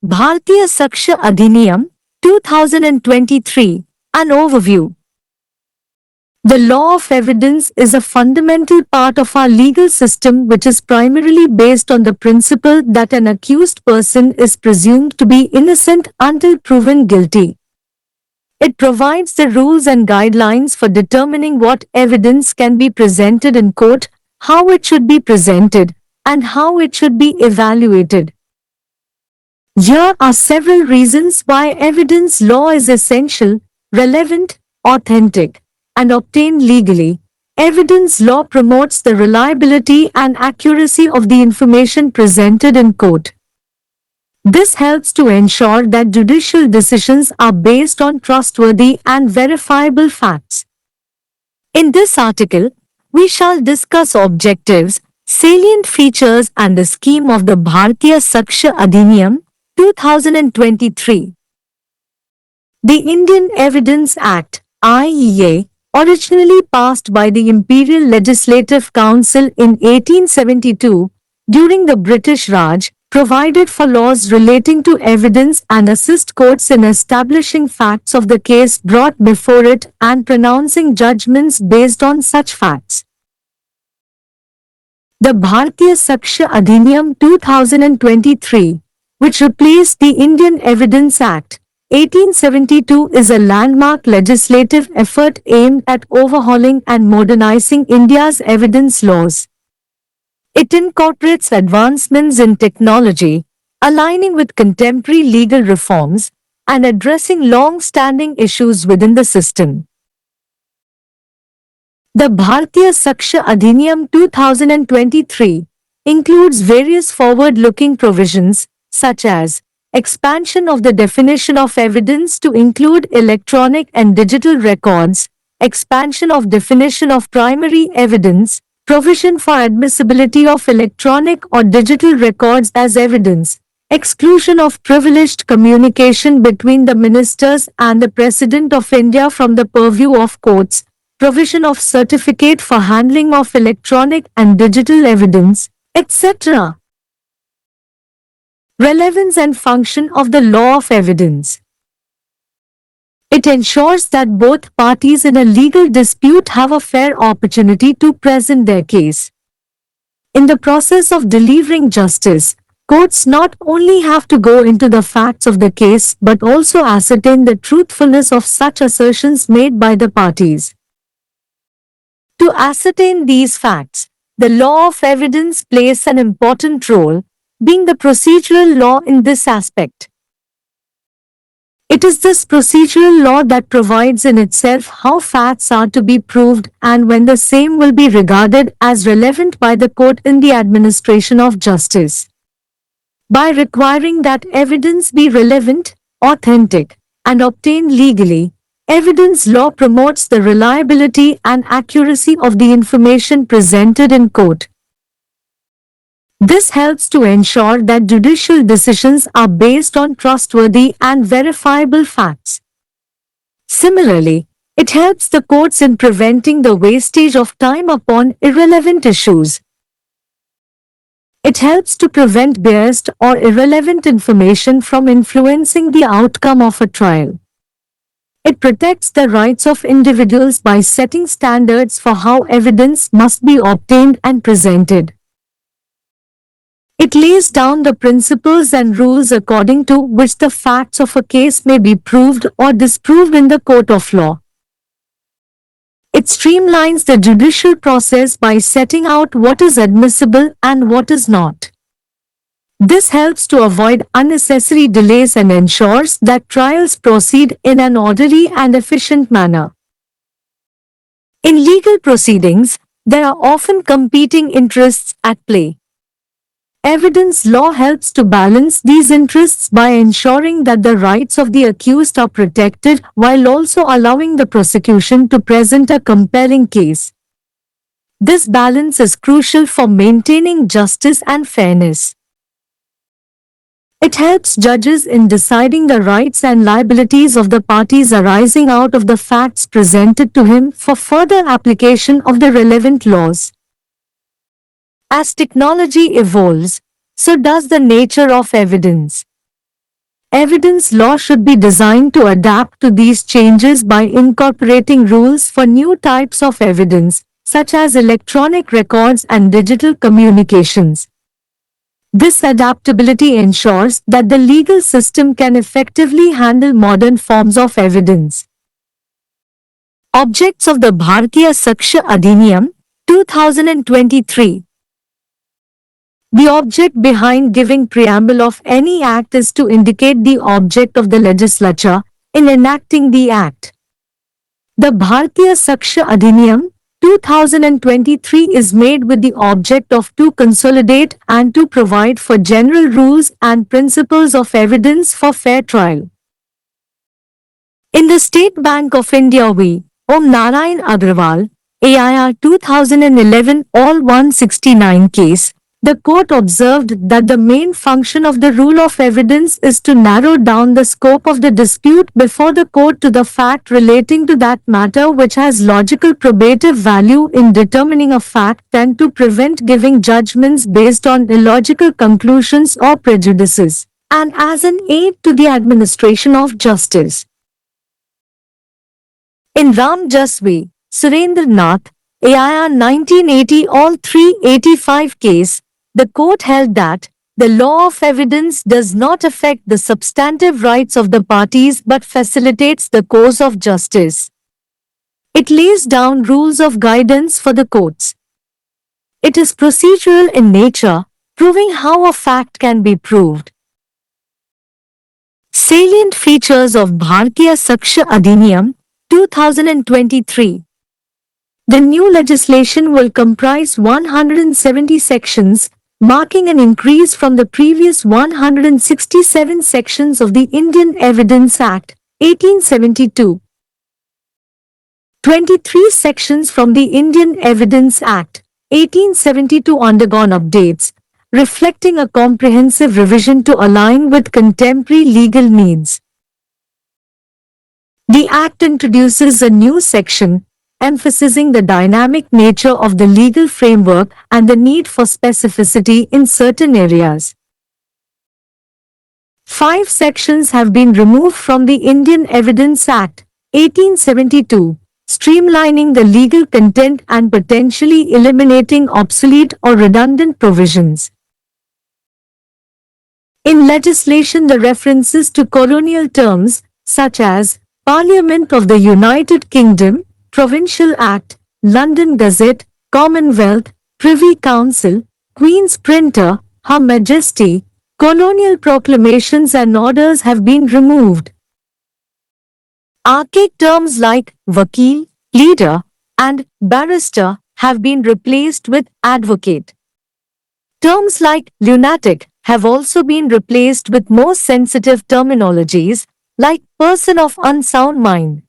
Bharatiya Sakshya Adhiniyam 2023. An overview. The law of evidence is a fundamental part of our legal system which is primarily based on the principle that an accused person is presumed to be innocent until proven guilty. It provides the rules and guidelines for determining what evidence can be presented in court, how it should be presented, and how it should be evaluated. Here are several reasons why evidence law is essential, relevant, authentic, and obtained legally. Evidence law promotes the reliability and accuracy of the information presented in court. This helps to ensure that judicial decisions are based on trustworthy and verifiable facts. In this article, we shall discuss objectives, salient features and the scheme of the Bharatiya Sakshya Adhiniyam 2023. The Indian Evidence Act (IEA), originally passed by the Imperial Legislative Council in 1872 during the British Raj, provided for laws relating to evidence and assist courts in establishing facts of the case brought before it and pronouncing judgments based on such facts. The Bharatiya Sakshya Adhiniyam 2023, which replaced the Indian Evidence Act 1872, is a landmark legislative effort aimed at overhauling and modernizing India's evidence laws. It incorporates advancements in technology, aligning with contemporary legal reforms, and addressing long-standing issues within the system. The Bharatiya Sakshya Adhiniyam 2023 includes various forward-looking provisions, such as expansion of the definition of evidence to include electronic and digital records, expansion of definition of primary evidence, provision for admissibility of electronic or digital records as evidence, exclusion of privileged communication between the ministers and the President of India from the purview of courts, provision of certificate for handling of electronic and digital evidence, etc. Relevance and function of the law of evidence. It ensures that both parties in a legal dispute have a fair opportunity to present their case. In the process of delivering justice, courts not only have to go into the facts of the case but also ascertain the truthfulness of such assertions made by the parties. To ascertain these facts, the law of evidence plays an important role, being the procedural law in this aspect. It is this procedural law that provides in itself how facts are to be proved and when the same will be regarded as relevant by the court in the administration of justice. By requiring that evidence be relevant, authentic, and obtained legally, evidence law promotes the reliability and accuracy of the information presented in court. This helps to ensure that judicial decisions are based on trustworthy and verifiable facts. Similarly, it helps the courts in preventing the wastage of time upon irrelevant issues. It helps to prevent biased or irrelevant information from influencing the outcome of a trial. It protects the rights of individuals by setting standards for how evidence must be obtained and presented. It lays down the principles and rules according to which the facts of a case may be proved or disproved in the court of law. It streamlines the judicial process by setting out what is admissible and what is not. This helps to avoid unnecessary delays and ensures that trials proceed in an orderly and efficient manner. In legal proceedings, there are often competing interests at play. Evidence law helps to balance these interests by ensuring that the rights of the accused are protected while also allowing the prosecution to present a compelling case. This balance is crucial for maintaining justice and fairness. It helps judges in deciding the rights and liabilities of the parties arising out of the facts presented to him for further application of the relevant laws. As technology evolves, so does the nature of evidence. Evidence law should be designed to adapt to these changes by incorporating rules for new types of evidence, such as electronic records and digital communications. This adaptability ensures that the legal system can effectively handle modern forms of evidence. Objects of the Bharatiya Sakshya Adhiniyam, 2023. The object behind giving preamble of any act is to indicate the object of the legislature in enacting the act. The Bharatiya Sakshya Adhiniyam 2023 is made with the object of to consolidate and to provide for general rules and principles of evidence for fair trial. In the State Bank of India v. Om Narayan Agrawal, AIR 2011 All 169 case, the court observed that the main function of the rule of evidence is to narrow down the scope of the dispute before the court to the fact relating to that matter which has logical probative value in determining a fact and to prevent giving judgments based on illogical conclusions or prejudices, and as an aid to the administration of justice. In Ram Jasvi, Surendra Nath, AIR 1980 All 385 case, the court held that the law of evidence does not affect the substantive rights of the parties but facilitates the course of justice. It lays down rules of guidance for the courts. It is procedural in nature, proving how a fact can be proved. Salient features of Bharatiya Sakshya Adhiniyam, 2023. The new legislation will comprise 170 sections, marking an increase from the previous 167 sections of the Indian Evidence Act, 1872. 23 sections from the Indian Evidence Act, 1872 undergone updates, reflecting a comprehensive revision to align with contemporary legal needs. The Act introduces a new section, emphasizing the dynamic nature of the legal framework and the need for specificity in certain areas. 5 sections have been removed from the Indian Evidence Act, 1872, streamlining the legal content and potentially eliminating obsolete or redundant provisions. In legislation, the references to colonial terms, such as Parliament of the United Kingdom, Provincial Act, London Gazette, Commonwealth, Privy Council, Queen's Printer, Her Majesty, colonial proclamations and orders have been removed. Archaic terms like vakil, leader, and barrister have been replaced with advocate. Terms like lunatic have also been replaced with more sensitive terminologies like person of unsound mind.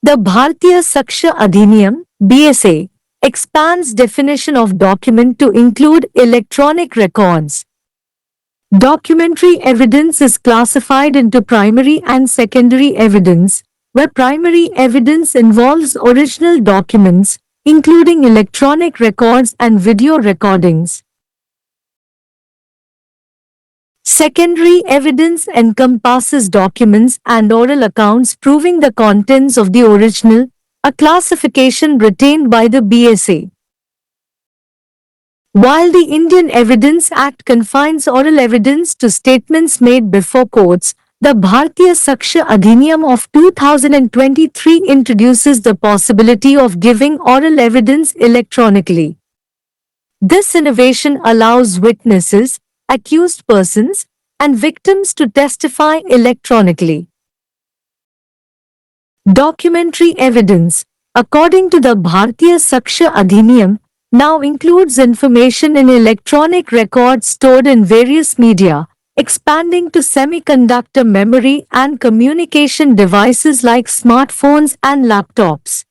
The Bharatiya Sakshya Adhiniyam, BSA, expands definition of document to include electronic records. Documentary evidence is classified into primary and secondary evidence, where primary evidence involves original documents, including electronic records and video recordings. Secondary evidence encompasses documents and oral accounts proving the contents of the original, a classification retained by the BSA. While the Indian Evidence Act confines oral evidence to statements made before courts, the Bharatiya Sakshya Adhiniyam of 2023 introduces the possibility of giving oral evidence electronically. This innovation allows witnesses, accused persons, and victims to testify electronically. Documentary evidence, according to the Bharatiya Sakshya Adhiniyam, now includes information in electronic records stored in various media, expanding to semiconductor memory and communication devices like smartphones and laptops.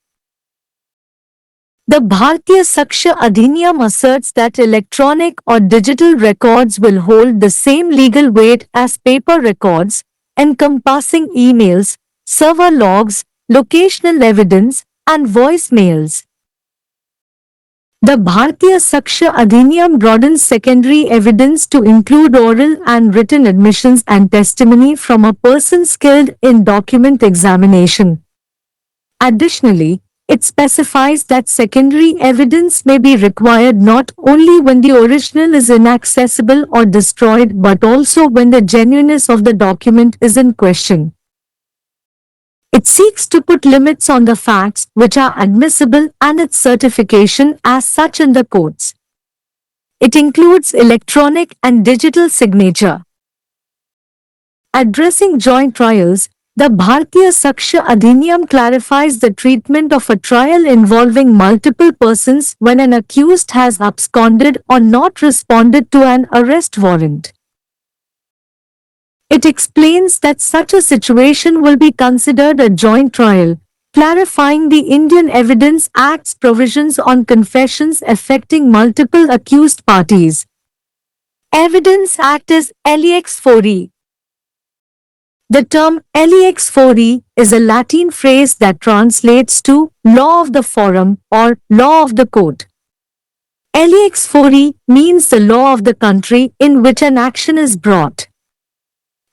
The Bharatiya Sakshya Adhiniyam asserts that electronic or digital records will hold the same legal weight as paper records, encompassing emails, server logs, locational evidence, and voicemails. The Bharatiya Sakshya Adhiniyam broadens secondary evidence to include oral and written admissions and testimony from a person skilled in document examination. Additionally, it specifies that secondary evidence may be required not only when the original is inaccessible or destroyed but also when the genuineness of the document is in question. It seeks to put limits on the facts which are admissible and its certification as such in the courts. It includes electronic and digital signature. Addressing joint trials, the Bharatiya Sakshya Adhiniyam clarifies the treatment of a trial involving multiple persons when an accused has absconded or not responded to an arrest warrant. It explains that such a situation will be considered a joint trial, clarifying the Indian Evidence Act's provisions on confessions affecting multiple accused parties. Evidence Act is Lex Fori. The term Lex Fori is a Latin phrase that translates to law of the forum or law of the court. Lex Fori means the law of the country in which an action is brought.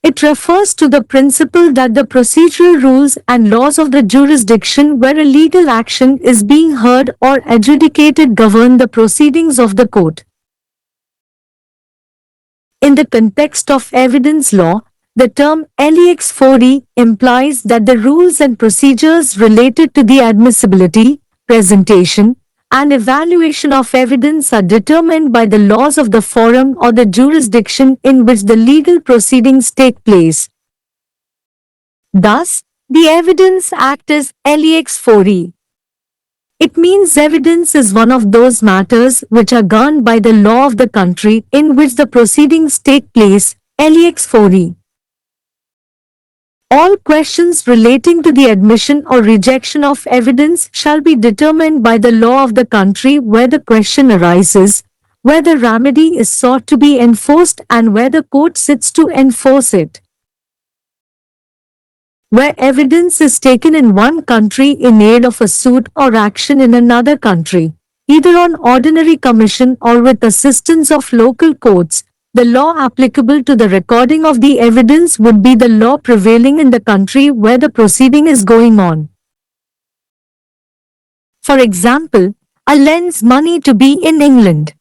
It refers to the principle that the procedural rules and laws of the jurisdiction where a legal action is being heard or adjudicated govern the proceedings of the court. In the context of evidence law, the term Lex Fori implies that the rules and procedures related to the admissibility, presentation, and evaluation of evidence are determined by the laws of the forum or the jurisdiction in which the legal proceedings take place. Thus, the Evidence Act is Lex Fori. It means evidence is one of those matters which are governed by the law of the country in which the proceedings take place, Lex Fori. All questions relating to the admission or rejection of evidence shall be determined by the law of the country where the question arises, where the remedy is sought to be enforced and where the court sits to enforce it. Where evidence is taken in one country in aid of a suit or action in another country, either on ordinary commission or with assistance of local courts, the law applicable to the recording of the evidence would be the law prevailing in the country where the proceeding is going on. For example, a lends money to B in England.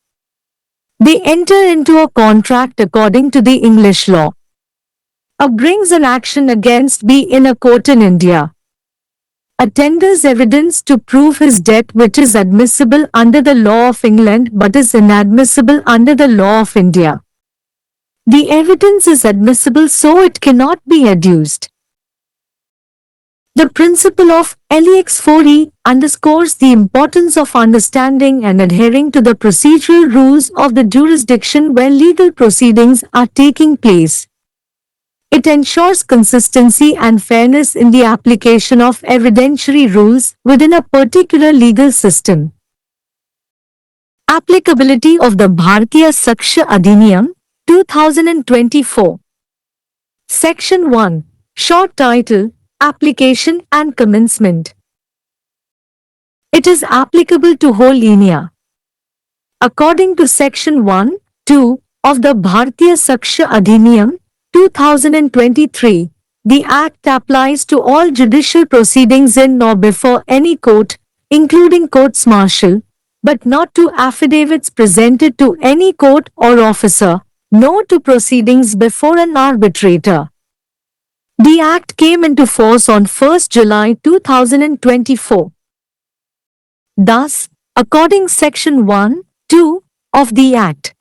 They enter into a contract according to the English law. A brings an action against B in a court in India. A tenders evidence to prove his debt which is admissible under the law of England but is inadmissible under the law of India. The evidence is admissible so it cannot be adduced. The principle of Lex Fori underscores the importance of understanding and adhering to the procedural rules of the jurisdiction where legal proceedings are taking place. It ensures consistency and fairness in the application of evidentiary rules within a particular legal system. Applicability of the Bharatiya Sakshya Adhiniyam 2024. Section 1. Short title, Application and Commencement. It is applicable to whole India. According to Section 1, 2 of the Bharatiya Sakshya Adhiniyam 2023, the Act applies to all judicial proceedings in or before any court, including courts martial, but not to affidavits presented to any court or officer, nor to proceedings before an arbitrator. The Act came into force on 1 July 2024. Thus, according Section 1, 2 of the Act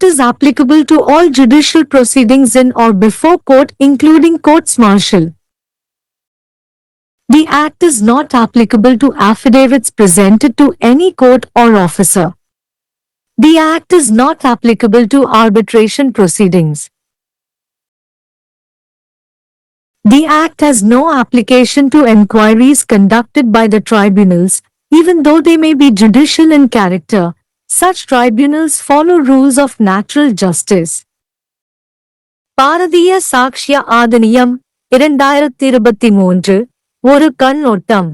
is applicable to all judicial proceedings in or before court including courts martial. The Act is not applicable to affidavits presented to any court or officer. The Act is not applicable to arbitration proceedings. The Act has no application to enquiries conducted by the tribunals, even though they may be judicial in character. Such tribunals follow rules of natural justice. Bharatiya சாக்ஷ்ய ஆதினியம் 2023 ஒரு கண்ணோட்டம்.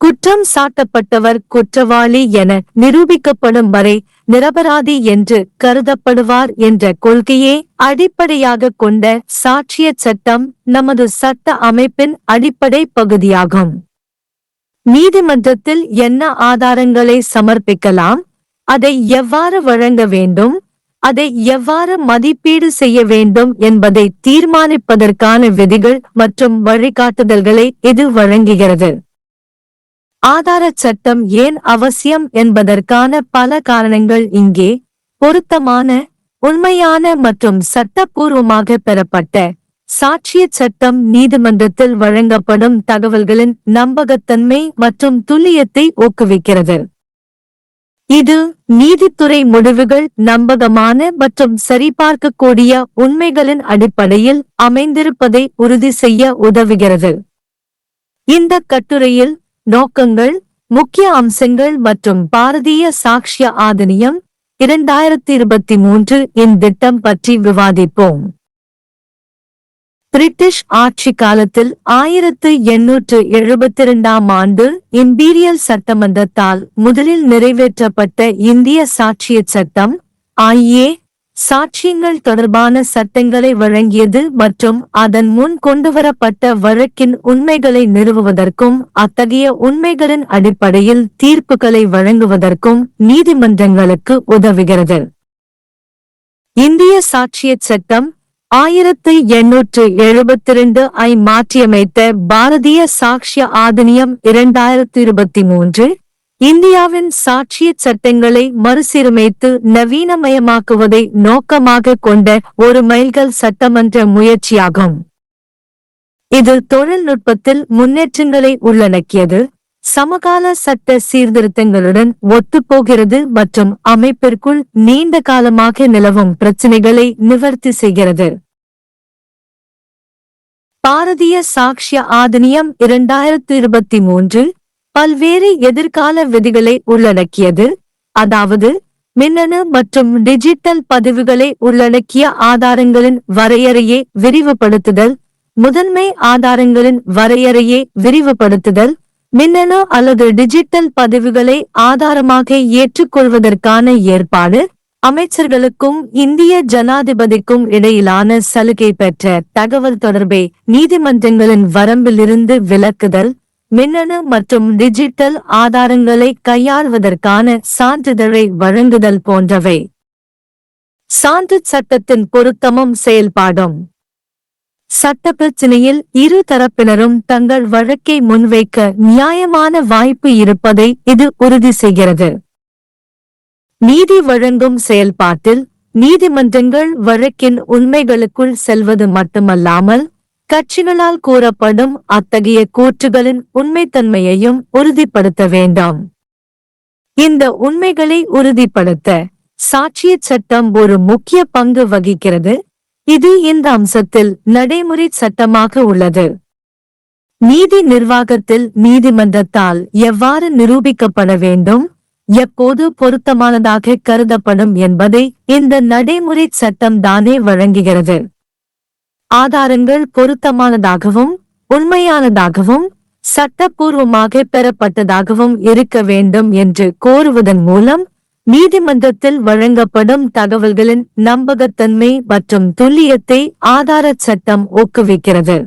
குற்றம் சாட்டப்பட்டவர் குற்றவாளி என நிரூபிக்கப்படும் வரை நிரபராதி என்று கருதப்படுவார் என்ற கொள்கையே அடிப்படையாக கொண்ட சாட்சியச் சட்டம் நமது சட்ட அமைப்பின் அடிப்படை பகுதியாகும். நீதிமன்றத்தில் என்ன ஆதாரங்களை சமர்ப்பிக்கலாம், அதை எவ்வாறு வழங்க வேண்டும், அதை எவ்வாறு மதிப்பீடு செய்ய வேண்டும் என்பதை தீர்மானிப்பதற்கான விதிகள் மற்றும் வழிகாட்டுதல்களை இது வழங்குகிறது. ஆதாரச் சட்டம் ஏன் அவசியம் என்பதற்கான பல காரணங்கள் இங்கே. பொருத்தமான, உண்மையான மற்றும் சட்டப்பூர்வமாக பெறப்பட்ட சாட்சியச் சட்டம் நீதிமன்றத்தில் வழங்கப்படும் தகவல்களின் நம்பகத்தன்மை மற்றும் துல்லியத்தை ஊக்குவிக்கிறது. இது நீதித்துறை முடிவுகள் நம்பகமான மற்றும் சரிபார்க்கக்கூடிய உண்மைகளின் அடிப்படையில் அமைந்திருப்பதை உறுதி செய்ய உதவுகிறது. இந்த கட்டுரையில் நோக்கங்கள், முக்கிய அம்சங்கள் மற்றும் பாரதிய சாக்ஷ்ய ஆதினியம் 2023 இன் திட்டம் பற்றி விவாதிப்போம். பிரிட்டிஷ் ஆட்சி காலத்தில் 1872ஆம் ஆண்டு இம்பீரியல் சட்டமன்றத்தால் முதலில் நிறைவேற்றப்பட்ட இந்திய சாட்சியச் சட்டம் ஐஏ சாட்சியங்கள் தொடர்பான சட்டங்களை வழங்கியது மற்றும் அதன் முன் கொண்டுவரப்பட்ட வழக்கின் உண்மைகளை நிறுவுவதற்கும் அத்தகைய உண்மைகளின் அடிப்படையில் தீர்ப்புகளை வழங்குவதற்கும் நீதிமன்றங்களுக்கு உதவுகிறது. இந்திய சாட்சியச் சட்டம் 1872 ஐ மாற்றியமைத்த பாரதிய சாக்ஷ்ய ஆதினியம் 2023 இந்தியாவின் சாட்சியச் சட்டங்களை மறுசீரமைத்து நவீனமயமாக்குவதை நோக்கமாக கொண்ட ஒரு மைல்கல் சட்டமன்ற முயற்சியாகும். இது தொழில்நுட்பத்தில் முன்னேற்றங்களை உள்ளடக்கியது, சமகால சட்ட சீர்திருத்தங்களுடன் ஒத்துப்போகிறது மற்றும் அமைப்பிற்குள் நீண்ட காலமாக நிலவும் பிரச்சினைகளை நிவர்த்தி செய்கிறது. பாரதிய சாக்ஷ்ய ஆதினியம் 2023 பல்வேறு எதிர்கால விதிகளை உள்ளடக்கியது, அதாவது மின்னணு மற்றும் டிஜிட்டல் பதிவுகளை உள்ளடக்கிய ஆதாரங்களின் வரையறையை விரிவுபடுத்துதல், முதன்மை ஆதாரங்களின் வரையறையை விரிவுபடுத்துதல், மின்னணு அல்லது டிஜிட்டல் பதிவுகளை ஆதாரமாக ஏற்றுக்கொள்வதற்கான ஏற்பாடு, அமைச்சர்களுக்கும் இந்திய ஜனாதிபதிக்கும் இடையிலான சலுகை பெற்ற தகவல் தொடர்பை நீதிமன்றங்களின் வரம்பிலிருந்து விலக்குதல், மின்னணு மற்றும் டிஜிட்டல் ஆதாரங்களை கையாள்வதற்கான சான்றிதழை வழங்குதல் போன்றவை. சான்றுச் சட்டத்தின் பொருத்தமும் செயல்பாடும். சட்ட பிரச்சினையில் இரு தரப்பினரும் தங்கள் வழக்கை முன்வைக்க நியாயமான வாய்ப்பு இருப்பதை இது உறுதி செய்கிறது. நீதி வழங்கும் செயல்பாட்டில் நீதிமன்றங்கள் வழக்கின் உண்மைகளுக்குள் செல்வது மட்டுமல்லாமல் கட்சிகளால் கூறப்படும் அத்தகைய கூற்றுகளின் உண்மைத்தன்மையையும் உறுதிப்படுத்த வேண்டும். இந்த உண்மைகளை உறுதிப்படுத்த சாட்சியச் சட்டம் ஒரு முக்கிய பங்கு வகிக்கிறது. இது இந்த அம்சத்தில் நடைமுறை சட்டமாக உள்ளது. நீதி நிர்வாகத்தில் நீதிமன்றத்தால் எவ்வாறு நிரூபிக்கப்பட வேண்டும், எப்போது பொருத்தமானதாக கருதப்படும் என்பதை இந்த நடைமுறை சட்டம் தானே வழங்குகிறது. ஆதாரங்கள் பொருத்தமானதாகவும் உண்மையானதாகவும் சட்டப்பூர்வமாக பெறப்பட்டதாகவும் இருக்க வேண்டும் என்று கோருவதன் மூலம் நீதிமன்றத்தில் வழங்கப்படும் தகவல்களின் நம்பகத்தன்மை மற்றும் துல்லியத்தை ஆதாரச் சட்டம் ஊக்குவிக்கிறது.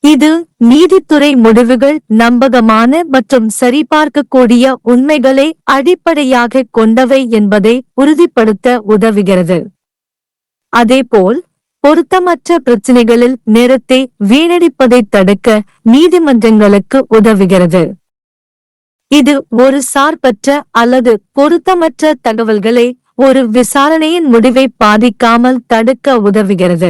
இது நீதித்துறை முடிவுகள் நம்பகமான மற்றும் சரிபார்க்கக்கூடிய உண்மைகளை அடிப்படையாக கொண்டவை என்பதை உறுதிப்படுத்த உதவுகிறது. அதேபோல் பொருத்தமற்ற பிரச்சினைகளில் நேரத்தை வீணடிப்பதை தடுக்க நீதிமன்றங்களுக்கு உதவுகிறது. இது ஒரு சார்பற்ற அல்லது பொருத்தமற்ற தகவல்களை ஒரு விசாரணையின் முடிவை பாதிக்காமல் தடுக்க உதவுகிறது.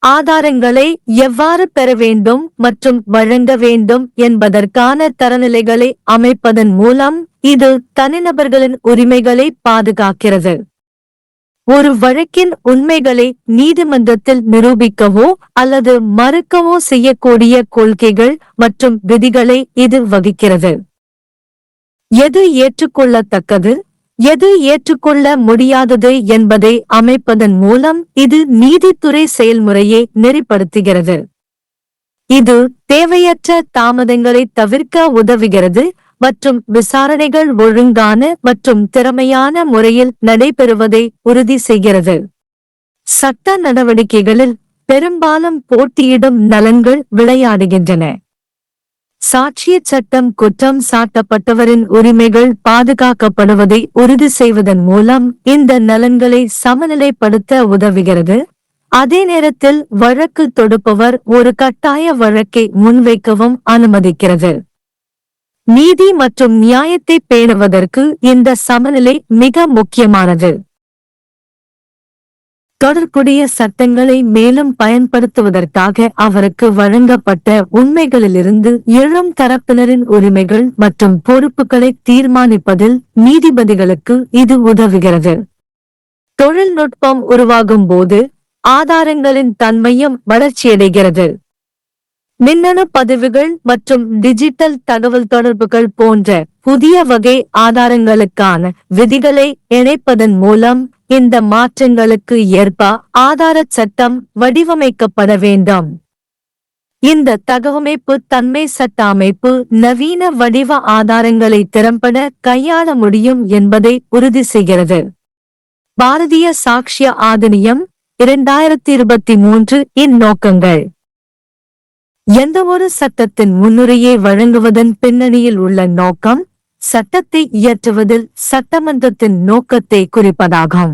ஆதாரங்களை எவ்வாறு பெற வேண்டும் மற்றும் வழங்க வேண்டும் என்பதற்கான தரநிலைகளை அமைப்பதன் மூலம் இது தனிநபர்களின் உரிமைகளை பாதுகாக்கிறது. ஒரு வழக்கின் உண்மைகளை நீதிமன்றத்தில் நிரூபிக்கவோ அல்லது மறுக்கவோ செய்யக்கூடிய கொள்கைகள் மற்றும் விதிகளை இது வகிக்கிறது. எது ஏற்றுக்கொள்ளத்தக்கது, எது ஏற்றுக்கொள்ள முடியாதது என்பதை அமைப்பதன் மூலம் இது நீதித்துறை செயல்முறையை நெறிப்படுத்துகிறது. இது தேவையற்ற தாமதங்களை தவிர்க்க உதவுகிறது மற்றும் விசாரணைகள் ஒழுங்கான மற்றும் திறமையான முறையில் நடைபெறுவதை உறுதி செய்கிறது. சட்ட நடவடிக்கைகளில் பெரும்பாலும் போட்டியிடும் நலன்கள் விளையாடுகின்றன. சாட்சியச் சட்டம் குற்றம் சாட்டப்பட்டவரின் உரிமைகள் பாதுகாக்கப்படுவதை உறுதி செய்வதன் மூலம் இந்த நலன்களை சமநிலைப்படுத்த உதவுகிறது. அதே நேரத்தில் வழக்கு தொடுப்பவர் ஒரு கட்டாய வழக்கை முன்வைக்கவும் அனுமதிக்கிறது. நீதி மற்றும் நியாயத்தை பேணுவதற்கு இந்த சமநிலை மிக முக்கியமானது. தொடர்புடைய சட்டங்களை மேலும் பயன்படுத்துவதற்காக அவருக்கு வழங்கப்பட்ட உண்மைகளிலிருந்து எழும் தரப்பினரின் உரிமைகள் மற்றும் பொறுப்புகளை தீர்மானிப்பதில் நீதிபதிகளுக்கு இது உதவுகிறது. தொழில்நுட்பம் உருவாகும் போது ஆதாரங்களின் தன்மையும் வளர்ச்சியடைகிறது. மின்னணு பதிவுகள் மற்றும் டிஜிட்டல் தகவல் தொடர்புகள் போன்ற புதிய வகை ஆதாரங்களுக்கான விதிகளை இணைப்பதன் மூலம் இந்த மாற்றங்களுக்கு ஏற்ப ஆதாரச் சட்டம் வடிவமைக்கப்பட வேண்டும். இந்த தகவமைப்பு தன்மை சட்ட அமைப்பு நவீன வடிவ ஆதாரங்களை திறம்பட கையாள முடியும் என்பதை உறுதி செய்கிறது. பாரதிய சாக்ஷ்ய ஆதினியம் 2023 இன் நோக்கங்கள். எந்தவொரு சட்டத்தின் முன்னுரையை வழங்குவதன் பின்னணியில் உள்ள நோக்கம் சட்டத்தை இயற்றுவதில் சட்டமன்றத்தின் நோக்கத்தை குறிப்பதாகும்.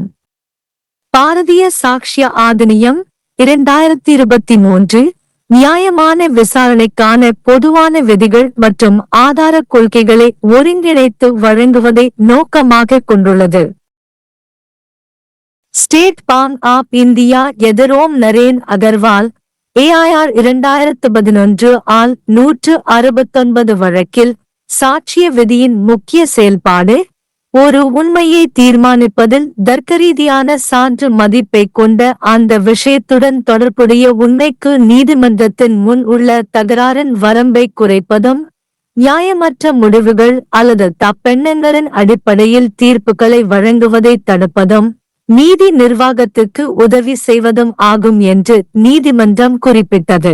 பாரதிய சாக்ஷ்ய ஆதினியம் 2023 நியாயமான விசாரணைக்கான பொதுவான விதிகள் மற்றும் ஆதார கொள்கைகளை ஒருங்கிணைத்து வழங்குவதை நோக்கமாக கொண்டுள்ளது. ஸ்டேட் பேங்க் ஆப் இந்தியா எதிரோம் நரேன் அகர்வால் AIR 2011 ஆல் 169 வழக்கில் சாட்சிய விதியின் முக்கிய செயல்பாடு ஒரு உண்மையை தீர்மானிப்பதில் தர்க்கரீதியான சான்று மதிப்பை கொண்ட அந்த விஷயத்துடன் தொடர்புடைய உண்மைக்கு நீதிமன்றத்தின் முன் உள்ள தகராறின் வரம்பை குறைப்பதும் நியாயமற்ற முடிவுகள் அல்லது தப்பெண்ணங்களின் அடிப்படையில் தீர்ப்புகளை வழங்குவதை தடுப்பதும் நீதி நிர்வாகத்துக்கு உதவி செய்வதும் ஆகும் என்று நீதிமன்றம் குறிப்பிட்டது.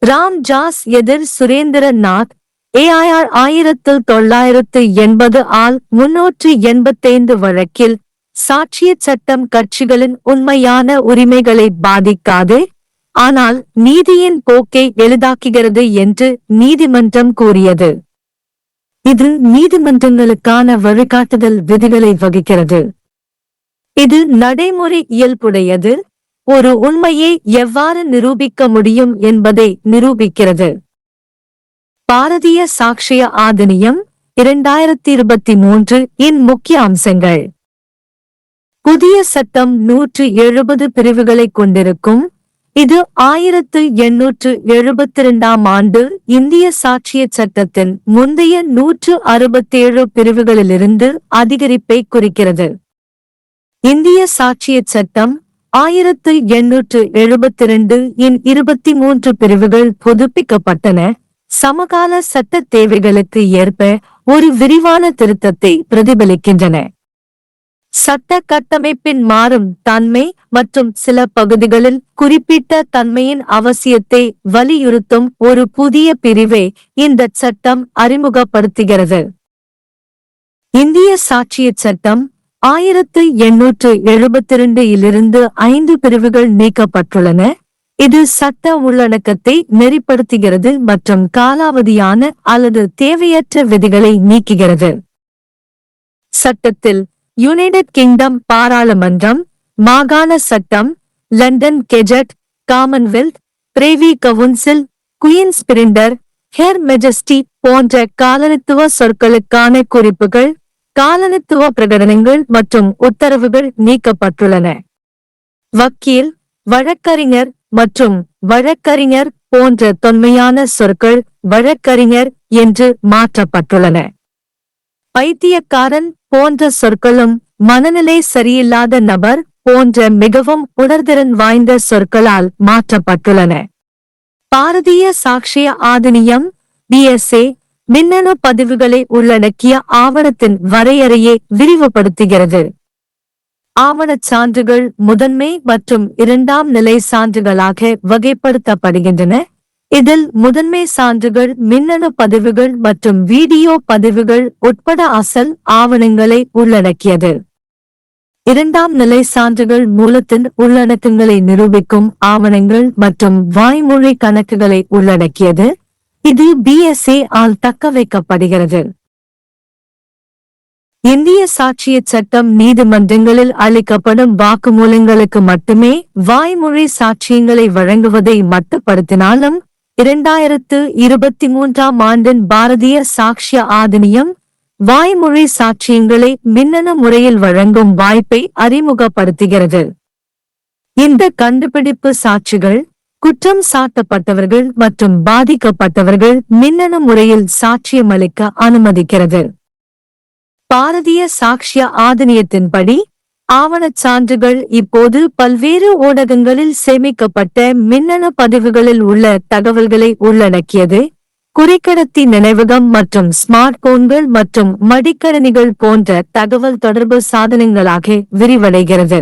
ராம் ஜாஸ் எதிர் சுரேந்திர நாத் AIR 1980 ஆல் 385 வழக்கில் சாட்சியச் சட்டம் கட்சிகளின் உண்மையான உரிமைகளை பாதிக்காது, ஆனால் நீதியின் போக்கை எளிதாக்குகிறது என்று நீதிமன்றம் கூறியது. இது நீதிமன்றங்களுக்கான வழிகாட்டுதல் விதிகளை வகிக்கிறது. இது நடைமுறை இயல்புடையது, ஒரு உண்மையை எவ்வாறு நிரூபிக்க முடியும் என்பதை நிரூபிக்கிறது. பாரதிய சாக்ஷ்ய ஆதினியம் 2023 இன் முக்கிய அம்சங்கள். புதிய சட்டம் 170 பிரிவுகளை கொண்டிருக்கும். இது 1872 ஆண்டு இந்திய சாட்சியச் சட்டத்தின் முந்தைய 167 பிரிவுகளிலிருந்து அதிகரிப்பை குறிக்கிறது. இந்திய சாட்சியச் சட்டம் 1872 இன் 23 பிரிவுகள் புதுப்பிக்கப்பட்டன, சமகால சட்ட தேவைகளுக்கு ஏற்ப ஒரு விரிவான திருத்தத்தை பிரதிபலிக்கின்றன. சட்ட கட்டமைப்பின் மாறும் தன்மை மற்றும் சில பகுதிகளில் குறிப்பிட்ட தன்மையின் அவசியத்தை வலியுறுத்தும் ஒரு புதிய பிரிவை இந்த சட்டம் அறிமுகப்படுத்துகிறது. இந்திய சாட்சியச் சட்டம் 1872 இலிருந்து 5 பிரிவுகள் நீக்கப்பட்டுள்ளன. இது சட்ட உள்ளடக்கத்தை நெறிப்படுத்துகிறது மற்றும் காலாவதியான அல்லது தேவையற்ற விதிகளை நீக்குகிறது. சட்டத்தில் யுனைடெட் கிங்டம் பாராளுமன்றம், மாகாண சட்டம், London Gazette, Commonwealth, Privy Council, Queen's Printer, Her Majesty போன்ற காலனித்துவ சொற்களுக்கான குறிப்புகள், காலனித்துவ பிரகடனங்கள் மற்றும் உத்தரவுகள் நீக்கப்பட்டுள்ளன. வக்கீல், வழக்கறிஞர் மற்றும் வழக்கறிஞர் போன்ற தொன்மையான சொற்கள் வழக்கறிஞர் என்று மாற்றப்பட்டுள்ளன. பைத்தியக்காரன் போன்ற சொற்களும் மனநிலை சரியில்லாத நபர் போன்ற மிகவும் உணர்திறன் வாய்ந்த சொற்களால் மாற்றப்பட்டுள்ளன. பாரதிய சாக்ஷ்ய ஆதினியம் BSA மின்னணு பதிவுகளை உள்ளடக்கிய ஆவணத்தின் வரையறையை விரிவுபடுத்துகிறது. ஆவணச் சான்றுகள் முதன்மை மற்றும் இரண்டாம் நிலை சான்றுகளாக வகைப்படுத்தப்படுகின்றன. இதில் முதன்மை சான்றுகள் மின்னணு பதிவுகள் மற்றும் வீடியோ பதிவுகள் உட்பட அசல் ஆவணங்களை உள்ளடக்கியது. இரண்டாம் நிலை சான்றுகள் மூலத்தின் உள்ளடக்கங்களை நிரூபிக்கும் ஆவணங்கள் மற்றும் வாய்மொழி கணக்குகளை உள்ளடக்கியது. இது BSA ஆல் தக்கவைக்கப்படுகிறது. இந்திய சாட்சியச் சட்டம் நீதிமன்றங்களில் அளிக்கப்படும் வாக்குமூலங்களுக்கு மட்டுமே வாய்மொழி சாட்சியங்களை வழங்குவதை மட்டுப்படுத்தினாலும் 2023ஆம் ஆண்டின் பாரதிய சாக்ஷ்ய ஆதினியம் வாய்மொழி சாட்சியங்களை மின்னணு முறையில் வழங்கும் வாய்ப்பை அறிமுகப்படுத்துகிறது. இந்த கண்டுபிடிப்பு சாட்சிகள், குற்றம் சாட்டப்பட்டவர்கள் மற்றும் பாதிக்கப்பட்டவர்கள் மின்னணு முறையில் சாட்சியமளிக்க அனுமதிக்கிறது. பாரதிய சாக்ஷ்ய ஆதினியத்தின்படி ஆவணச் சான்றுகள் இப்போது பல்வேறு ஊடகங்களில் சேமிக்கப்பட்ட மின்னணு பதிவுகளில் உள்ள தகவல்களை உள்ளடக்கியது. குறைக்கடத்தி நினைவகம் மற்றும் ஸ்மார்ட் போன்கள் மற்றும் மடிக்கணினிகள் போன்ற தகவல் தொடர்பு சாதனங்களாக விரிவடைகிறது.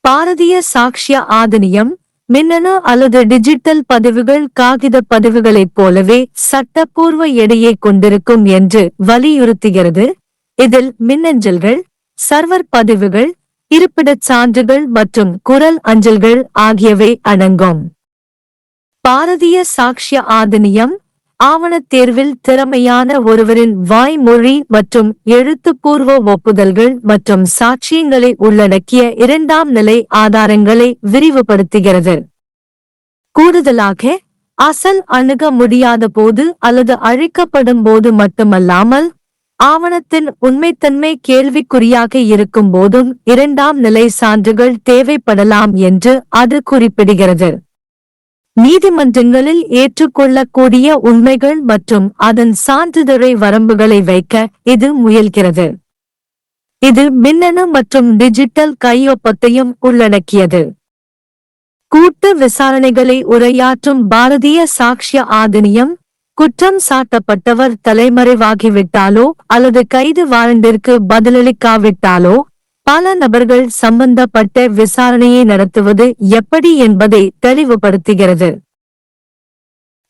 பாரதிய சாக்ஷ்ய ஆதினியம் மின்னணு அல்லது டிஜிட்டல் பதிவுகள் காகித பதிவுகளைப் போலவே சட்டப்பூர்வ எடையை கொண்டிருக்கும் என்று வலியுறுத்துகிறது. இதில் மின்னஞ்சல்கள், சர்வர் பதிவுகள், இருப்பிடச் சான்றுகள் மற்றும் குரல் அஞ்சல்கள் ஆகியவை அடங்கும். பாரதிய சாக்ஷ்ய ஆதினியம் ஆவணத் தேர்வில் திறமையான ஒருவரின் வாய்மொழி மற்றும் எழுத்துப்பூர்வ ஒப்புதல்கள் மற்றும் சாட்சியங்களை உள்ளடக்கிய இரண்டாம் நிலை ஆதாரங்களை விரிவுபடுத்துகிறது. கூடுதலாக, அசல் அணுக முடியாத போது அல்லது அழிக்கப்படும் போது மட்டுமல்லாமல் ஆவணத்தின் உண்மைத்தன்மை கேள்விக்குறியாக இருக்கும் போதும் இரண்டாம் நிலை சான்றுகள் தேவைப்படலாம் என்று அது குறிப்பிடுகிறது. நீதிமன்றங்களில் ஏற்றுக்கொள்ளக்கூடிய உண்மைகள் மற்றும் அதன் சான்றிதழை வரம்புகளை வைக்க இது முயல்கிறது. இது மின்னணு மற்றும் டிஜிட்டல் கையொப்பத்தையும் உள்ளடக்கியது. கூட்டு விசாரணைகளை உரையாற்றும் பாரதிய சாக்ஷ்ய ஆதினியம் குற்றம் சாட்டப்பட்டவர் தலைமறைவாகிவிட்டாலோ அல்லது கைது வாரண்டிற்கு பதிலளிக்காவிட்டாலோ பல நபர்கள் சம்பந்தப்பட்ட விசாரணையை நடத்துவது எப்படி என்பதை தெளிவுபடுத்துகிறது.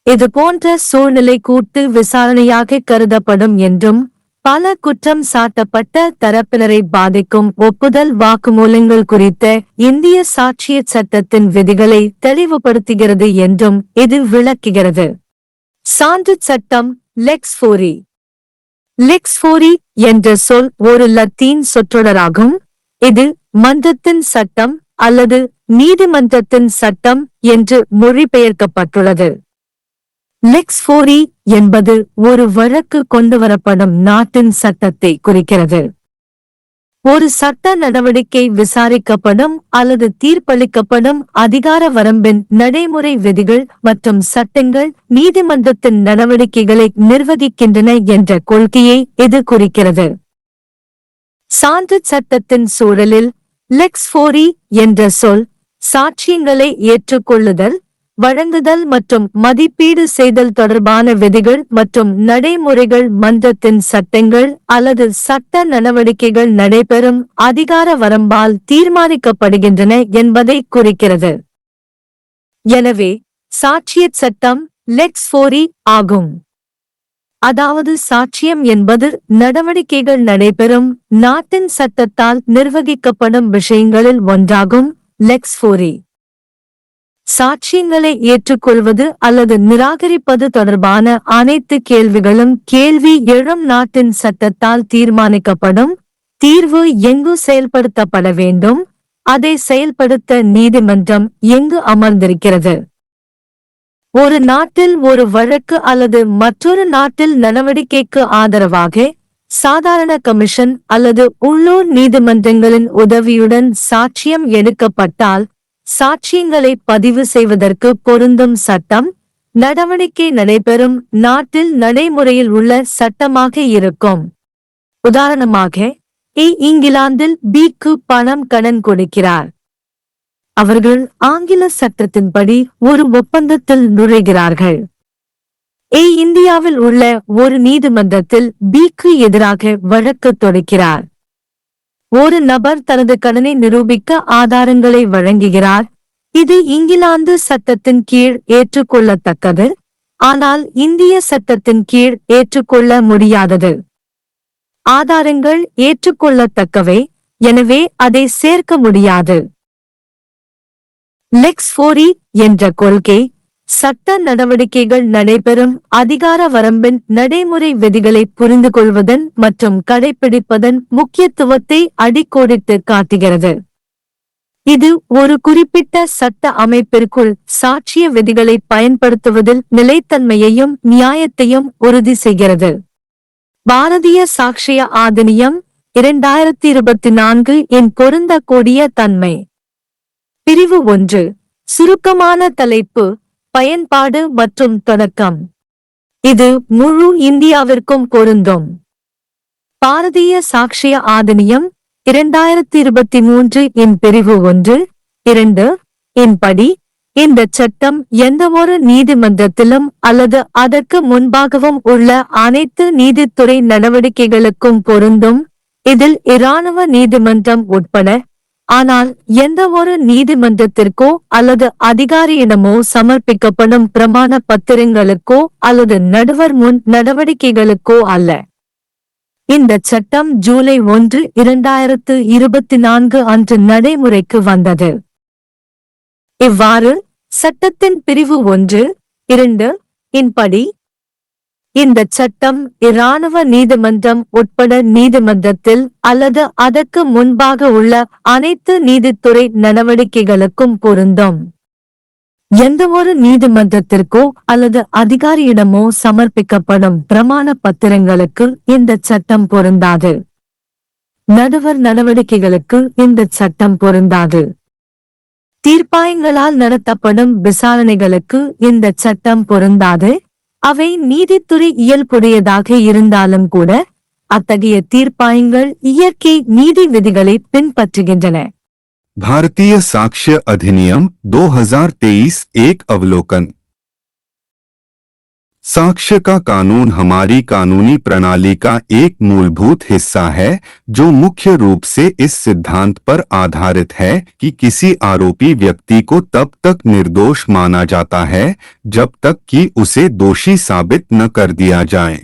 இதுபோன்ற சூழ்நிலை கூட்டு விசாரணையாக கருதப்படும் என்றும் பல குற்றம் சாட்டப்பட்ட தரப்பினரை பாதிக்கும் ஒப்புதல் வாக்குமூலங்கள் குறித்த இந்திய சாட்சியச் சட்டத்தின் விதிகளை தெளிவுபடுத்துகிறது என்றும் இது விளக்குகிறது. சான்றுச் சட்டம் லெக்ஸ் ஃபோரி. லெக்ஸ் ஃபோரி என்ற சொல் ஒரு லத்தீன் சொற்றொடராகும். இது மன்றத்தின் சட்டம் அல்லது நீதிமன்றத்தின் சட்டம் என்று மொழிபெயர்க்கப்பட்டுள்ளது. லெக்ஸ் ஃபோரி என்பது ஒரு வழக்கு கொண்டுவரப்படும் நாட்டின் சட்டத்தை குறிக்கிறது. ஒரு சட்ட நடவடிக்கை விசாரிக்கப்படும் அல்லது தீர்ப்பளிக்கப்படும் அதிகார வரம்பின் நடைமுறை விதிகள் மற்றும் சட்டங்கள் நீதிமன்றத்தின் நடவடிக்கைகளை நிர்வகிக்கின்றன என்ற கொள்கையை இது குறிக்கிறது. சான்றுச் சட்டத்தின் சூழலில் லெக்ஸ் ஃபோரி என்ற சொல் சாட்சியங்களை ஏற்றுக்கொள்ளுதல், வழங்குதல் மற்றும் மதிப்பீடு செய்தல் தொடர்பான விதிகள் மற்றும் நடைமுறைகள் மன்றத்தின் சட்டங்கள் அல்லது சட்ட நடவடிக்கைகள் நடைபெறும் அதிகார வரம்பால் தீர்மானிக்கப்படுகின்றன என்பதை குறிக்கிறது. எனவே சாட்சியச் சட்டம் லெக்ஸ் ஃபோரி ஆகும். அதாவது சாட்சியம் என்பது நடவடிக்கைகள் நடைபெறும் நாட்டின் சட்டத்தால் நிர்வகிக்கப்படும் விஷயங்களில் ஒன்றாகும். லெக்ஸ் ஃபோரி சாட்சியங்களை ஏற்றுக்கொள்வது அல்லது நிராகரிப்பது தொடர்பான அனைத்து கேள்விகளும் கேள்வி எழும் நாட்டின் சட்டத்தால் தீர்மானிக்கப்படும். தீர்வு எங்கு செயல்படுத்தப்பட வேண்டும், அதை செயல்படுத்த நீதிமன்றம் எங்கு அமர்ந்திருக்கிறது. ஒரு நாட்டில் ஒரு வழக்கு அல்லது மற்றொரு நாட்டில் நடவடிக்கைக்கு ஆதரவாக சாதாரண கமிஷன் அல்லது உள்ளூர் நீதிமன்றங்களின் உதவியுடன் சாட்சியம் எடுக்கப்பட்டால் சாட்சியங்களை பதிவு செய்வதற்கு பொருந்தும் சட்டம் நடவடிக்கை நடைபெறும் நாட்டில் நடைமுறையில் உள்ள சட்டமாக இருக்கும். உதாரணமாக, இங்கிலாந்தில் B-க்கு பணம் கடன் கொடுக்கிறார். அவர்கள் ஆங்கில சட்டத்தின்படி ஒரு ஒப்பந்தத்தில் நுழைகிறார்கள். இந்தியாவில் உள்ள ஒரு நீதிமன்றத்தில் B-க்கு எதிராக வழக்கு தொடுக்கிறார். ஒரு நபர் தனது கடனை நிரூபிக்க ஆதாரங்களை வழங்குகிறார். இது இங்கிலாந்து சட்டத்தின் கீழ் ஏற்றுக்கொள்ளத்தக்கது, ஆனால் இந்திய சட்டத்தின் கீழ் ஏற்றுக்கொள்ள முடியாதது. ஆதாரங்கள் ஏற்றுக்கொள்ளத்தக்கவை, எனவே அதை சேர்க்க முடியாது. லெக்ஸ் ஃபோரி என்ற கொள்கை சட்ட நடவடிக்கைகள் நடைபெறும் அதிகார வரம்பின் நடைமுறை விதிகளை புரிந்துகொள்வதன் மற்றும் கடைப்பிடிப்பதன் முக்கியத்துவத்தை அடிக்கோடிட்டு காட்டுகிறது. இது ஒரு குறிப்பிட்ட சட்ட அமைப்பிற்குள் சாட்சிய விதிகளை பயன்படுத்துவதில் நிலைத்தன்மையையும் நியாயத்தையும் உறுதி செய்கிறது. பாரதிய சாக்ஷிய ஆதினியம் 2024 இன் பொருந்தக்கூடிய தன்மை. பிரிவு 1. சுருக்கமான தலைப்பு, பயன்பாடு மற்றும் தொடக்கம். இது முழு இந்தியாவிற்கும் பொருந்தும். பாரதிய சாக்ஷிய ஆதினியம் 2023 இன் பிரிவு 1, 2 இன் படி இந்த சட்டம் எந்தவொரு நீதிமன்றத்திலும் அல்லது அதற்கு முன்பாகவும் உள்ள அனைத்து நீதித்துறை நடவடிக்கைகளுக்கும் பொருந்தும், இதில் இராணுவ நீதிமன்றம் உட்பட. ஆனால் எந்தவொரு நீதிமன்றத்திற்கோ அல்லது அதிகாரியிடமோ சமர்ப்பிக்கப்படும் பிரமாண பத்திரங்களுக்கோ அல்லது நடுவர் முன் நடவடிக்கைகளுக்கோ அல்ல. இந்த சட்டம் ஜூலை 1, 2024 அன்று நடைமுறைக்கு வந்தது. இவ்வாறு சட்டத்தின் பிரிவு 1, 2 இன் படி இந்த சட்டம் இராணுவ நீதிமன்றம் உட்பட நீதிமன்றத்தில் அல்லது அதற்கு முன்பாக உள்ள அனைத்து நீதித்துறை நடவடிக்கைகளுக்கும் பொருந்தும். எந்தவொரு நீதிமன்றத்திற்கோ அல்லது அதிகாரியிடமோ சமர்ப்பிக்கப்படும் பிரமாண பத்திரங்களுக்கு இந்த சட்டம் பொருந்தாது. நடுவர் நடவடிக்கைகளுக்கு இந்த சட்டம் பொருந்தாது. தீர்ப்பாயங்களால் நடத்தப்படும் விசாரணைகளுக்கு இந்த சட்டம் பொருந்தாது. அவை நீதித்துறை இயல்புடையதாக இருந்தாலும் கூட அத்தகைய தீர்ப்பாயங்கள் இயற்கை நீதி விதிகளை பின்பற்றுகின்றன. भारतीय साक्ष्य अधिनियम 2023 एक अवलोकन। साक्ष्य का कानून हमारी कानूनी प्रणाली का एक मूलभूत हिस्सा है, जो मुख्य रूप से इस सिद्धांत पर आधारित है कि किसी आरोपी व्यक्ति को तब तक निर्दोष माना जाता है जब तक कि उसे दोषी साबित न कर दिया जाए।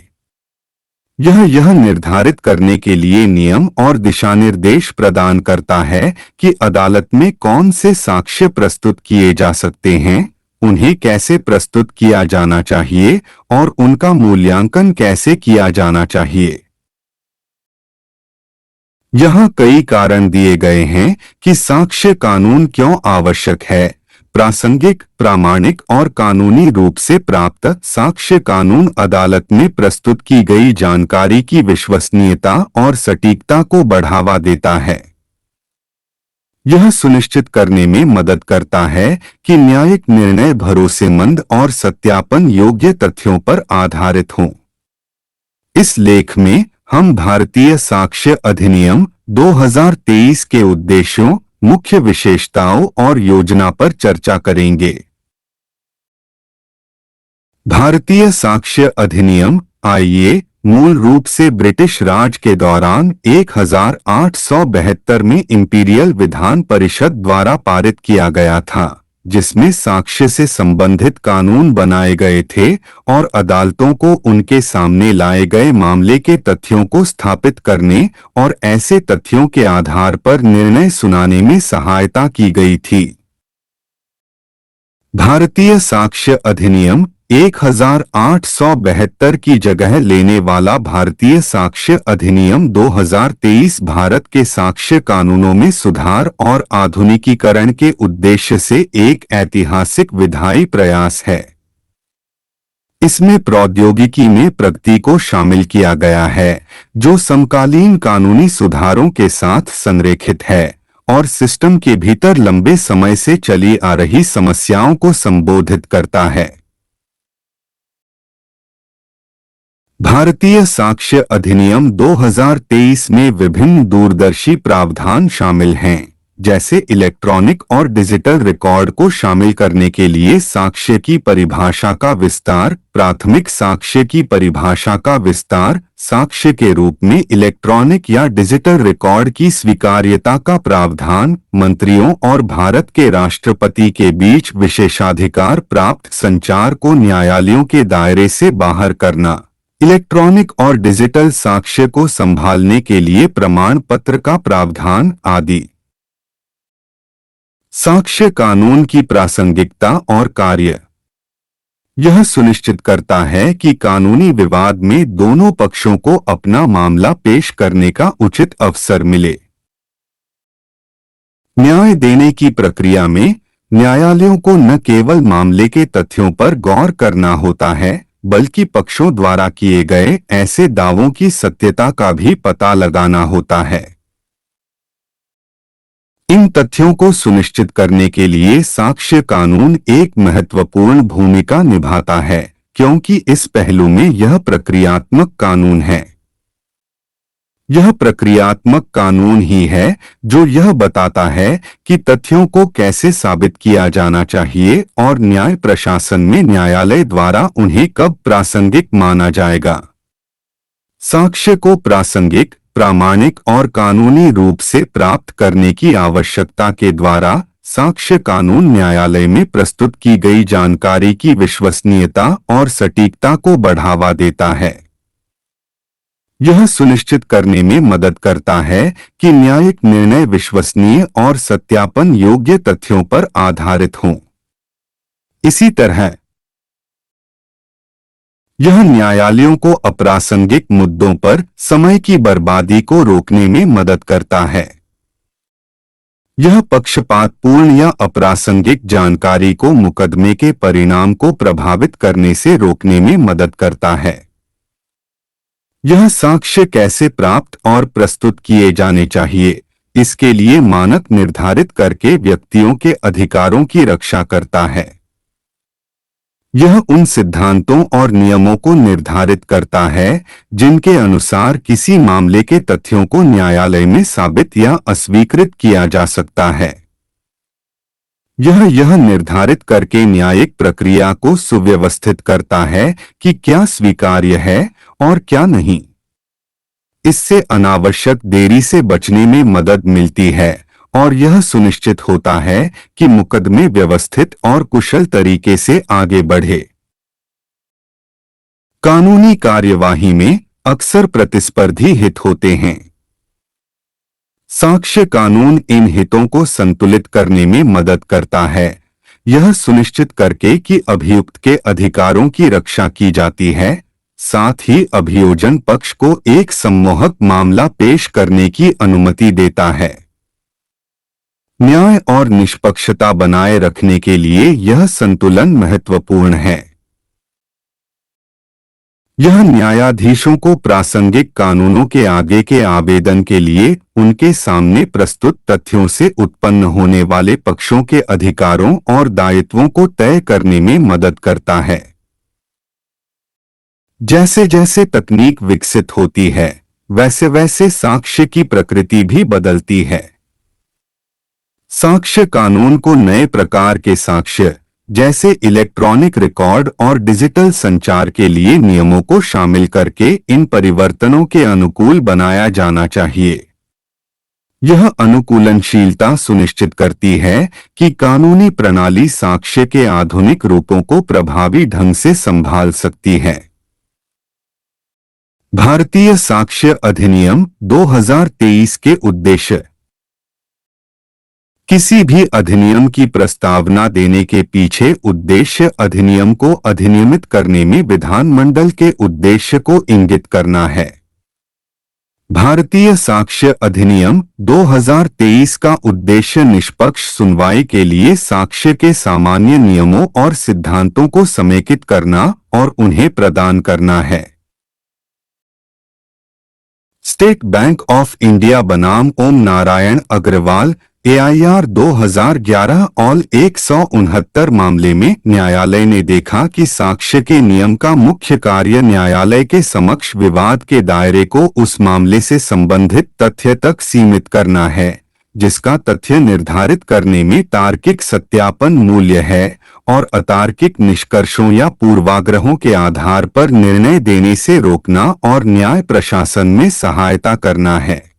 यह निर्धारित करने के लिए नियम और दिशानिर्देश प्रदान करता है कि अदालत में कौन से साक्ष्य प्रस्तुत किए जा सकते हैं, उन्हें कैसे प्रस्तुत किया जाना चाहिए और उनका मूल्यांकन कैसे किया जाना चाहिए। यहाँ कई कारण दिए गए हैं कि साक्ष्य कानून क्यों आवश्यक है। प्रासंगिक, प्रामाणिक और कानूनी रूप से प्राप्त साक्ष्य कानून अदालत में प्रस्तुत की गई जानकारी की विश्वसनीयता और सटीकता को बढ़ावा देता है। यह सुनिश्चित करने में मदद करता है कि न्यायिक निर्णय भरोसेमंद और सत्यापन योग्य तथ्यों पर आधारित हों। इस लेख में हम भारतीय साक्ष्य अधिनियम 2023 के उद्देश्यों, मुख्य विशेषताओं और योजना पर चर्चा करेंगे। भारतीय साक्ष्य अधिनियम आईए मूल रूप से ब्रिटिश राज के दौरान 1872 में इंपीरियल विधान परिषद द्वारा पारित किया गया था, जिसमें साक्ष्य से संबंधित कानून बनाए गए थे और अदालतों को उनके सामने लाए गए मामले के तथ्यों को स्थापित करने और ऐसे तथ्यों के आधार पर निर्णय सुनाने में सहायता की गई थी। भारतीय साक्ष्य अधिनियम 1872 की जगह लेने वाला भारतीय साक्ष्य अधिनियम 2023 भारत के साक्ष्य कानूनों में सुधार और आधुनिकीकरण के उद्देश्य से एक ऐतिहासिक विधायी प्रयास है। इसमें प्रौद्योगिकी में प्रगति को शामिल किया गया है, जो समकालीन कानूनी सुधारों के साथ संरेखित है और सिस्टम के भीतर लंबे समय से चली आ रही समस्याओं को संबोधित करता है। भारतीय साक्ष्य अधिनियम 2023 में विभिन्न दूरदर्शी प्रावधान शामिल हैं, जैसे इलेक्ट्रॉनिक और डिजिटल रिकॉर्ड को शामिल करने के लिए साक्ष्य की परिभाषा का विस्तार, प्राथमिक साक्ष्य की परिभाषा का विस्तार, साक्ष्य के रूप में इलेक्ट्रॉनिक या डिजिटल रिकॉर्ड की स्वीकार्यता का प्रावधान, मंत्रियों और भारत के राष्ट्रपति के बीच विशेषाधिकार प्राप्त संचार को न्यायालयों के दायरे से बाहर करना, इलेक्ट्रॉनिक और डिजिटल साक्ष्य को संभालने के लिए प्रमाण पत्र का प्रावधान आदि। साक्ष्य कानून की प्रासंगिकता और कार्य। यह सुनिश्चित करता है कि कानूनी विवाद में दोनों पक्षों को अपना मामला पेश करने का उचित अवसर मिले। न्याय देने की प्रक्रिया में न्यायालयों को न केवल मामले के तथ्यों पर गौर करना होता है, बल्कि पक्षों द्वारा किए गए ऐसे दावों की सत्यता का भी पता लगाना होता है। इन तथ्यों को सुनिश्चित करने के लिए साक्ष्य कानून एक महत्वपूर्ण भूमिका निभाता है, क्योंकि इस पहलू में यह प्रक्रियात्मक कानून है। यह प्रक्रियात्मक कानून ही है जो यह बताता है कि तथ्यों को कैसे साबित किया जाना चाहिए और न्याय प्रशासन में न्यायालय द्वारा उन्हें कब प्रासंगिक माना जाएगा। साक्ष्य को प्रासंगिक, प्रामाणिक और कानूनी रूप से प्राप्त करने की आवश्यकता के द्वारा साक्ष्य कानून न्यायालय में प्रस्तुत की गई जानकारी की विश्वसनीयता और सटीकता को बढ़ावा देता है। यह सुनिश्चित करने में मदद करता है कि न्यायिक निर्णय विश्वसनीय और सत्यापन योग्य तथ्यों पर आधारित हों। इसी तरह यह न्यायालयों को अप्रासंगिक मुद्दों पर समय की बर्बादी को रोकने में मदद करता है। यह पक्षपातपूर्ण या अप्रासंगिक जानकारी को मुकदमे के परिणाम को प्रभावित करने से रोकने में मदद करता है। यह साक्ष्य कैसे प्राप्त और प्रस्तुत किए जाने चाहिए, इसके लिए मानक निर्धारित करके व्यक्तियों के अधिकारों की रक्षा करता है। यह उन सिद्धांतों और नियमों को निर्धारित करता है जिनके अनुसार किसी मामले के तथ्यों को न्यायालय में साबित या अस्वीकृत किया जा सकता है। यह निर्धारित करके न्यायिक प्रक्रिया को सुव्यवस्थित करता है कि क्या स्वीकार्य है और क्या नहीं। इससे अनावश्यक देरी से बचने में मदद मिलती है और यह सुनिश्चित होता है कि मुकदमे व्यवस्थित और कुशल तरीके से आगे बढ़े। कानूनी कार्यवाही में अक्सर प्रतिस्पर्धी हित होते हैं। साक्ष्य कानून इन हितों को संतुलित करने में मदद करता है, यह सुनिश्चित करके कि अभियुक्त के अधिकारों की रक्षा की जाती है, साथ ही अभियोजन पक्ष को एक सम्मोहक मामला पेश करने की अनुमति देता है। न्याय और निष्पक्षता बनाए रखने के लिए यह संतुलन महत्वपूर्ण है। यह न्यायाधीशों को प्रासंगिक कानूनों के आगे के आवेदन के लिए उनके सामने प्रस्तुत तथ्यों से उत्पन्न होने वाले पक्षों के अधिकारों और दायित्वों को तय करने में मदद करता है। जैसे जैसे तकनीक विकसित होती है, वैसे वैसे साक्ष्य की प्रकृति भी बदलती है। साक्ष्य कानून को नए प्रकार के साक्ष्य, जैसे इलेक्ट्रॉनिक रिकॉर्ड और डिजिटल संचार के लिए नियमों को शामिल करके इन परिवर्तनों के अनुकूल बनाया जाना चाहिए। यह अनुकूलनशीलता सुनिश्चित करती है कि कानूनी प्रणाली साक्ष्य के आधुनिक रूपों को प्रभावी ढंग से संभाल सकती है। भारतीय साक्ष्य अधिनियम 2023 के उद्देश्य। किसी भी अधिनियम की प्रस्तावना देने के पीछे उद्देश्य अधिनियम को अधिनियमित करने में विधानमंडल के उद्देश्य को इंगित करना है। भारतीय साक्ष्य अधिनियम 2023 का उद्देश्य निष्पक्ष सुनवाई के लिए साक्ष्य के सामान्य नियमों और सिद्धांतों को समेकित करना और उन्हें प्रदान करना है। स्टेट बैंक ऑफ इंडिया बनाम ओम नारायण अग्रवाल AIR 2011 ऑल 169 मामले में न्यायालय ने देखा कि साक्ष्य के नियम का मुख्य कार्य न्यायालय के समक्ष विवाद के दायरे को उस मामले से संबंधित तथ्य तक सीमित करना है जिसका तथ्य निर्धारित करने में तार्किक सत्यापन मूल्य है और अतार्किक निष्कर्षों या पूर्वाग्रहों के आधार पर निर्णय देने से रोकना और न्याय प्रशासन में सहायता करना है।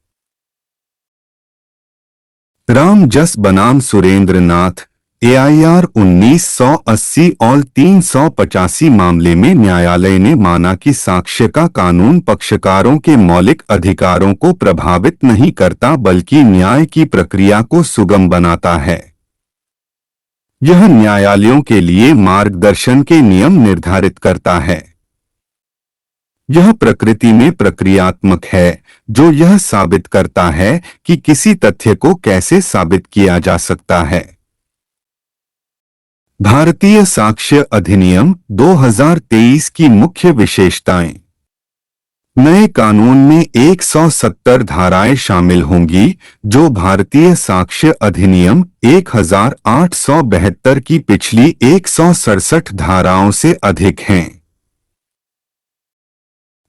राम जस बनाम सुरेंद्र नाथ AIR 1980 और 385 मामले में न्यायालय ने माना कि साक्ष्य का कानून पक्षकारों के मौलिक अधिकारों को प्रभावित नहीं करता बल्कि न्याय की प्रक्रिया को सुगम बनाता है। यह न्यायालयों के लिए मार्गदर्शन के नियम निर्धारित करता है। यह प्रकृति में प्रक्रियात्मक है, जो यह साबित करता है कि किसी तथ्य को कैसे साबित किया जा सकता है। भारतीय साक्ष्य अधिनियम 2023 की मुख्य विशेषताएं। नए कानून में 170 धाराएं शामिल होंगी, जो भारतीय साक्ष्य अधिनियम 1872 की पिछली 167 धाराओं से अधिक हैं।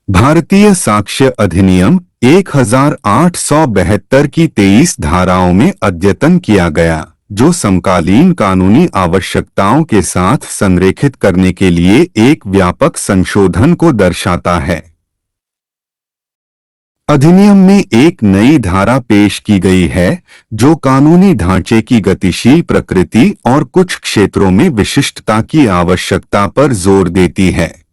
भारतीय साक्ष्य अधिनियम 1872 की 23 धाराओं में अद्यतन किया गया, जो समकालीन कानूनी आवश्यकताओं के साथ संरेखित करने के लिए एक व्यापक संशोधन को दर्शाता है। अधिनियम में एक नई धारा पेश की गई है, जो कानूनी ढांचे की गतिशील प्रकृति और कुछ क्षेत्रों में विशिष्टता की आवश्यकता पर जोर देती है।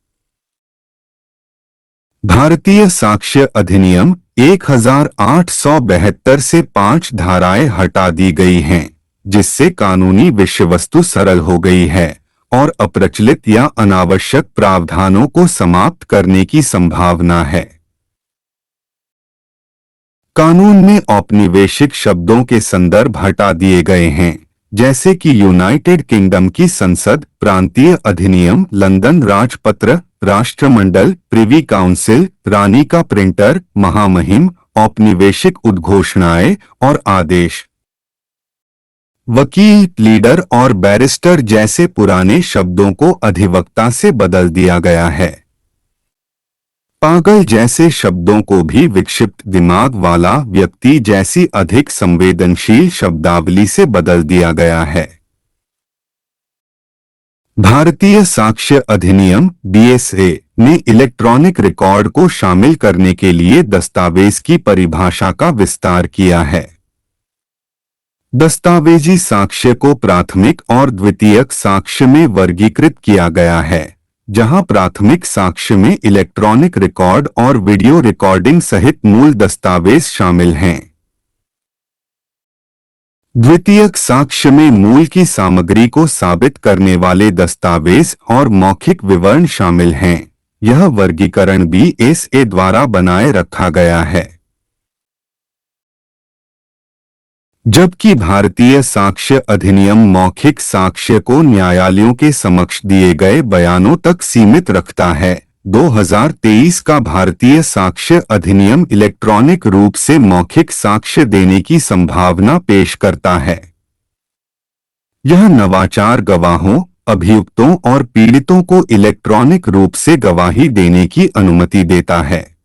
भारतीय साक्ष्य अधिनियम 1872 से 5 धाराएं हटा दी गई हैं, जिससे कानूनी विषय वस्तु सरल हो गई है और अप्रचलित या अनावश्यक प्रावधानों को समाप्त करने की संभावना है। कानून में औपनिवेशिक शब्दों के संदर्भ हटा दिए गए हैं, जैसे कि यूनाइटेड किंगडम की संसद, प्रांतीय अधिनियम, लंदन राजपत्र, राष्ट्रमंडल, प्रिवी काउंसिल, रानी का प्रिंटर, महामहिम, औपनिवेशिक उद्घोषणाएं और आदेश। वकील, लीडर और बैरिस्टर जैसे पुराने शब्दों को अधिवक्ता से बदल दिया गया है। पागल जैसे शब्दों को भी विक्षिप्त दिमाग वाला व्यक्ति जैसी अधिक संवेदनशील शब्दावली से बदल दिया गया है। भारतीय साक्ष्य अधिनियम BSA ने इलेक्ट्रॉनिक रिकॉर्ड को शामिल करने के लिए दस्तावेज की परिभाषा का विस्तार किया है। दस्तावेजी साक्ष्य को प्राथमिक और द्वितीयक साक्ष्य में वर्गीकृत किया गया है, जहां प्राथमिक साक्ष्य में इलेक्ट्रॉनिक रिकॉर्ड और वीडियो रिकॉर्डिंग सहित मूल दस्तावेज शामिल हैं। द्वितीयक साक्ष्य में मूल की सामग्री को साबित करने वाले दस्तावेज और मौखिक विवरण शामिल हैं। यह वर्गीकरण BSA द्वारा बनाए रखा गया है। जबकि भारतीय साक्ष्य अधिनियम मौखिक साक्ष्य को न्यायालयों के समक्ष दिए गए बयानों तक सीमित रखता है, 2023 का भारतीय साक्ष्य अधिनियम इलेक्ट्रॉनिक रूप से मौखिक साक्ष्य देने की संभावना पेश करता है। यह नवाचार गवाहों, अभियुक्तों और पीड़ितों को इलेक्ट्रॉनिक रूप से गवाही देने की अनुमति देता है।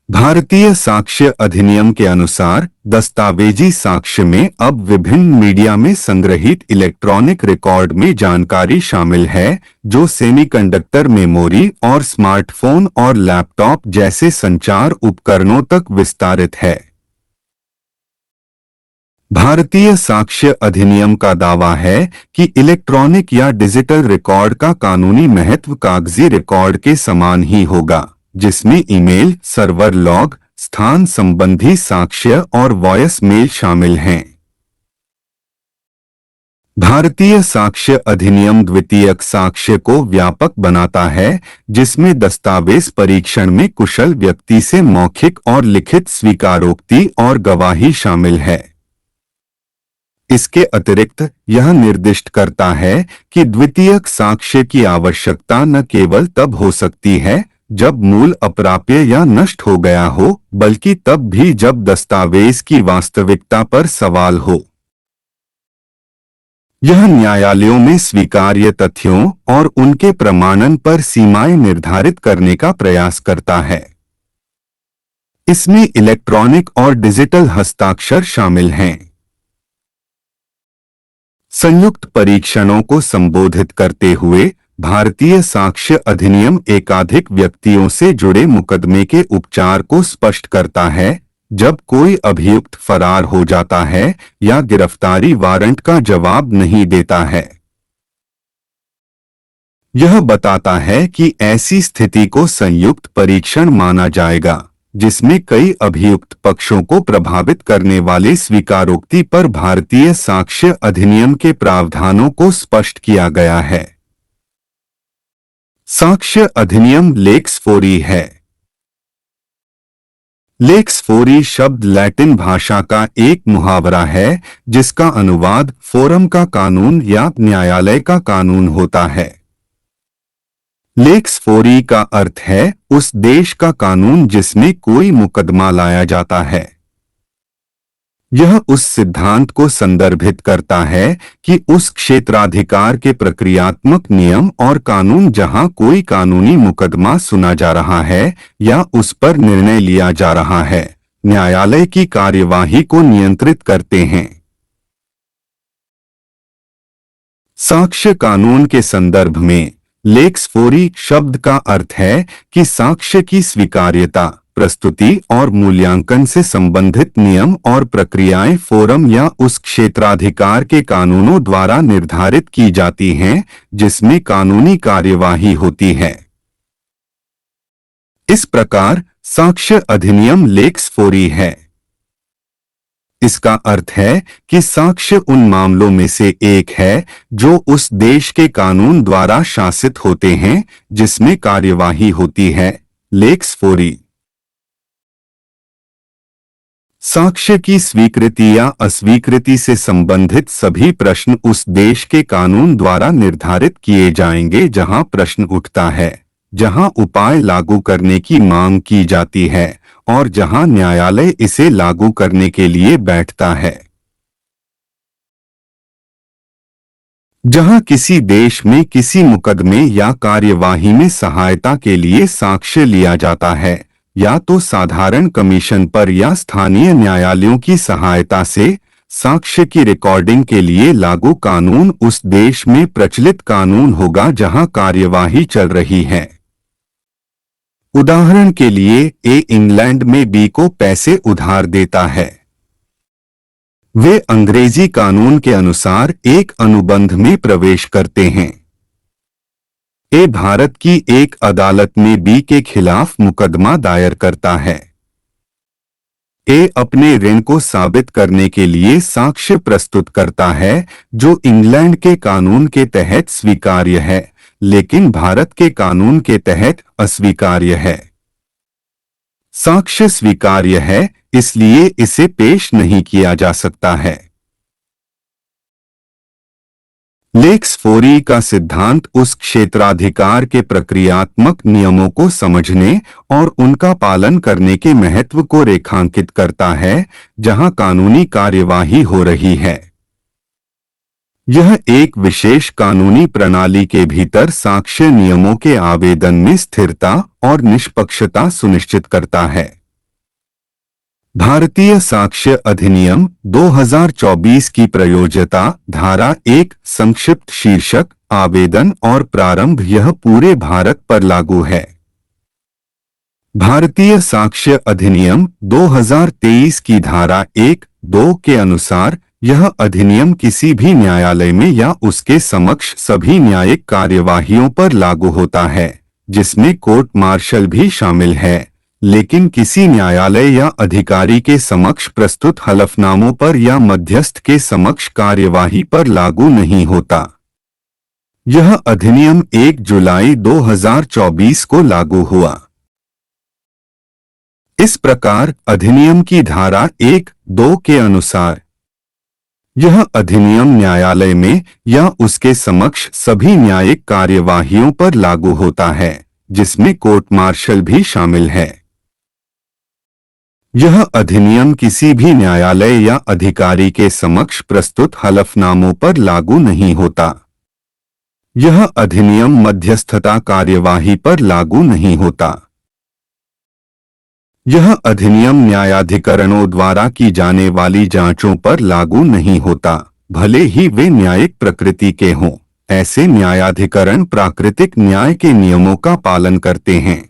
भारतीय साक्ष्य अधिनियम के अनुसार दस्तावेजी साक्ष्य में अब विभिन्न मीडिया में संग्रहित इलेक्ट्रॉनिक रिकॉर्ड में जानकारी शामिल है, जो सेमीकंडक्टर मेमोरी और स्मार्टफोन और लैपटॉप जैसे संचार उपकरणों तक विस्तारित है। भारतीय साक्ष्य अधिनियम का दावा है कि इलेक्ट्रॉनिक या डिजिटल रिकॉर्ड का कानूनी महत्व कागजी रिकॉर्ड के समान ही होगा, जिसमें ईमेल, सर्वर लॉग, स्थान संबंधी साक्ष्य और वॉयस मेल शामिल हैं। भारतीय साक्ष्य अधिनियम द्वितीयक साक्ष्य को व्यापक बनाता है, जिसमें दस्तावेज परीक्षण में कुशल व्यक्ति से मौखिक और लिखित स्वीकारोक्ति और गवाही शामिल है। इसके अतिरिक्त यह निर्दिष्ट करता है कि द्वितीयक साक्ष्य की आवश्यकता न केवल तब हो सकती है जब मूल अप्राप्य या नष्ट हो गया हो, बल्कि तब भी जब दस्तावेज की वास्तविकता पर सवाल हो। यह न्यायालयों में स्वीकार्य तथ्यों और उनके प्रमाणन पर सीमाएं निर्धारित करने का प्रयास करता है। इसमें इलेक्ट्रॉनिक और डिजिटल हस्ताक्षर शामिल हैं। संयुक्त परीक्षणों को संबोधित करते हुए भारतीय साक्ष्य अधिनियम एकाधिक व्यक्तियों से जुड़े मुकदमे के उपचार को स्पष्ट करता है जब कोई अभियुक्त फरार हो जाता है या गिरफ्तारी वारंट का जवाब नहीं देता है। यह बताता है कि ऐसी स्थिति को संयुक्त परीक्षण माना जाएगा जिसमें कई अभियुक्त पक्षों को प्रभावित करने वाले स्वीकारोक्ति पर भारतीय साक्ष्य अधिनियम के प्रावधानों को स्पष्ट किया गया है। साक्ष्य अधिनियम लेक्स फोरी है। लेक्स फोरी शब्द लैटिन भाषा का एक मुहावरा है जिसका अनुवाद फोरम का कानून या न्यायालय का कानून होता है। लेक्स फोरी का अर्थ है उस देश का कानून जिसमें कोई मुकदमा लाया जाता है। यह उस सिद्धांत को संदर्भित करता है कि उस क्षेत्राधिकार के प्रक्रियात्मक नियम और कानून जहां कोई कानूनी मुकदमा सुना जा रहा है या उस पर निर्णय लिया जा रहा है, न्यायालय की कार्यवाही को नियंत्रित करते हैं। साक्ष्य कानून के संदर्भ में लेक्स फोरी शब्द का अर्थ है कि साक्ष्य की स्वीकार्यता, प्रस्तुति और मूल्यांकन से संबंधित नियम और प्रक्रियाएं फोरम या उस क्षेत्राधिकार के कानूनों द्वारा निर्धारित की जाती हैं जिसमें कानूनी कार्यवाही होती है। इस प्रकार साक्ष्य अधिनियम लेक्स फोरी है। इसका अर्थ है कि साक्ष्य उन मामलों में से एक है जो उस देश के कानून द्वारा शासित होते हैं जिसमें कार्यवाही होती है। लेक्स फोरी साक्ष्य की स्वीकृति या अस्वीकृति से संबंधित सभी प्रश्न उस देश के कानून द्वारा निर्धारित किए जाएंगे जहां प्रश्न उठता है, जहां उपाय लागू करने की मांग की जाती है और जहां न्यायालय इसे लागू करने के लिए बैठता है। जहां किसी देश में किसी मुकदमे या कार्यवाही में सहायता के लिए साक्ष्य लिया जाता है, या तो साधारण कमीशन पर या स्थानीय न्यायालयों की सहायता से, साक्ष्य की रिकॉर्डिंग के लिए लागू कानून उस देश में प्रचलित कानून होगा जहां कार्यवाही चल रही है। उदाहरण के लिए ए इंग्लैंड में बी को पैसे उधार देता है। वे अंग्रेजी कानून के अनुसार एक अनुबंध में प्रवेश करते हैं। ए भारत की एक अदालत में बी के खिलाफ मुकदमा दायर करता है। ए अपने ऋण को साबित करने के लिए साक्ष्य प्रस्तुत करता है जो इंग्लैंड के कानून के तहत स्वीकार्य है लेकिन भारत के कानून के तहत अस्वीकार्य है। साक्ष्य स्वीकार्य है इसलिए इसे पेश नहीं किया जा सकता है। लेक्स फोरी का सिद्धांत उस क्षेत्राधिकार के प्रक्रियात्मक नियमों को समझने और उनका पालन करने के महत्व को रेखांकित करता है जहां कानूनी कार्यवाही हो रही है। यह एक विशेष कानूनी प्रणाली के भीतर साक्ष्य नियमों के आवेदन में स्थिरता और निष्पक्षता सुनिश्चित करता है। भारतीय साक्ष्य अधिनियम 2024 की प्रयोज्यता धारा 1 संक्षिप्त शीर्षक आवेदन और प्रारंभ यह पूरे भारत पर लागू है। भारतीय साक्ष्य अधिनियम 2023 की धारा 1-2 के अनुसार यह अधिनियम किसी भी न्यायालय में या उसके समक्ष सभी न्यायिक कार्यवाहियों पर लागू होता है जिसमें कोर्ट मार्शल भी शामिल है, लेकिन किसी न्यायालय या अधिकारी के समक्ष प्रस्तुत हलफनामों पर या मध्यस्थ के समक्ष कार्यवाही पर लागू नहीं होता। यह अधिनियम 1 जुलाई 2024 को लागू हुआ। इस प्रकार अधिनियम की धारा 1-2 के अनुसार यह अधिनियम न्यायालय में या उसके समक्ष सभी न्यायिक कार्यवाहियों पर लागू होता है जिसमें कोर्ट मार्शल भी शामिल है। यह अधिनियम किसी भी न्यायालय या अधिकारी के समक्ष प्रस्तुत हलफनामों पर लागू नहीं होता। यह अधिनियम मध्यस्थता कार्यवाही पर लागू नहीं होता। यह अधिनियम न्यायाधिकरणों द्वारा की जाने वाली जांचों पर लागू नहीं होता, भले ही वे न्यायिक प्रकृति के हों। ऐसे न्यायाधिकरण प्राकृतिक न्याय के नियमों का पालन करते हैं।